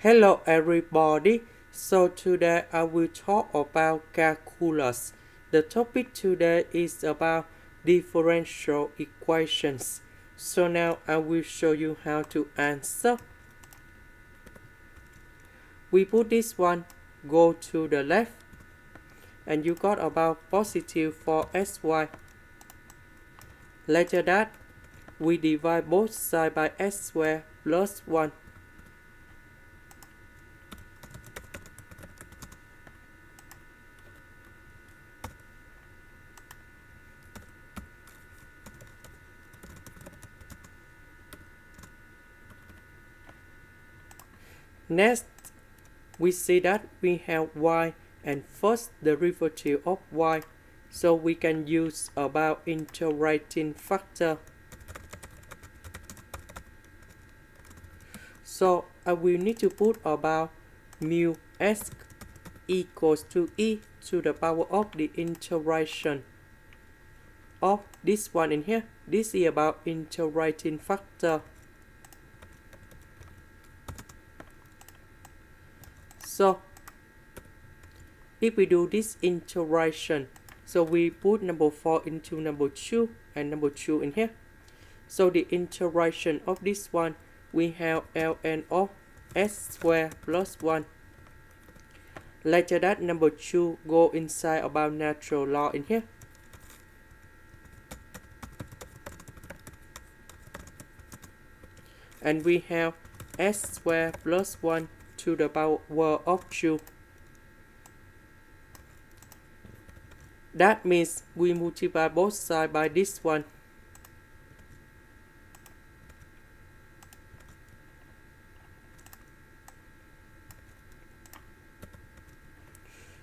Hello everybody, so today I will talk about calculus. The topic today is about differential equations. So now I will show you how to answer. We put this one, go to the left, and you got about positive 4xy. Later that, we divide both sides by x squared plus 1. Next, we see that we have y and first derivative of y, so we can use about integrating factor. So I will need to put about mu s equals to e to the power of the integration of this one in here. This is about integrating factor. So if we do this integration, so we put number 4 into number 2 and number 2 in here. So the integration of this one, we have ln of s squared plus 1. Later that number 2 go inside about natural log in here. And we have s squared plus 1 to the power of 2. That means we multiply both sides by this one.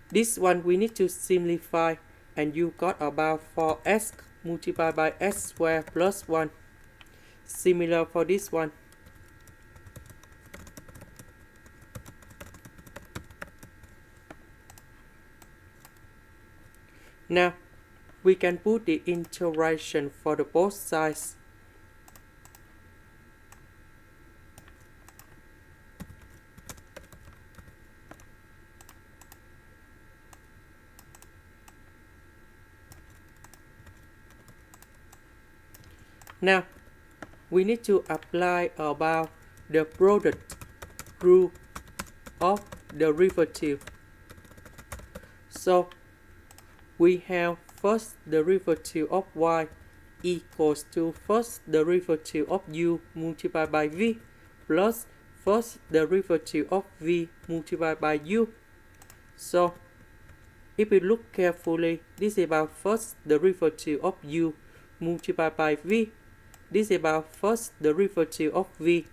This one we need to simplify, and you got about 4x multiplied by x squared plus 1. Similar for this one. Now, we can put the integration for the both sides. Now, we need to apply about the product rule of derivative. So, we have first derivative of y equals to first derivative of u multiplied by v plus first derivative of v multiplied by u. So, if we look carefully, this is about first derivative of u multiplied by v. This is about first derivative of v.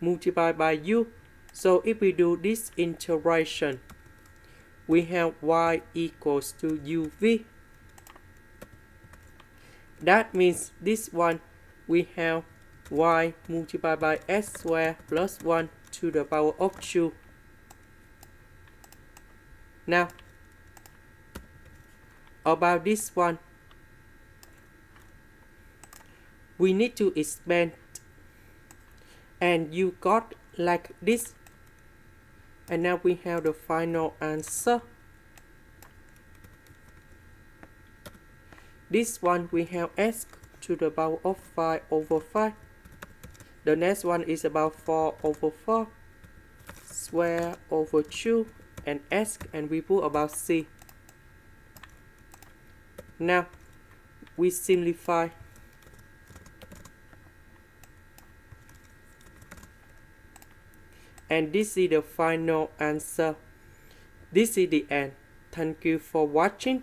Multiplied by u. So if we do this integration, we have y equals to uv. That means this one we have y multiplied by s squared plus 1 to the power of 2. Now, about this one, we need to expand, and you got like this. And now we have the final answer. This one we have s to the power of 5 over 5. The next one is about 4 over 4 square over 2 and s, and we put about c. Now we simplify. And this is the final answer. This is the end. Thank you for watching.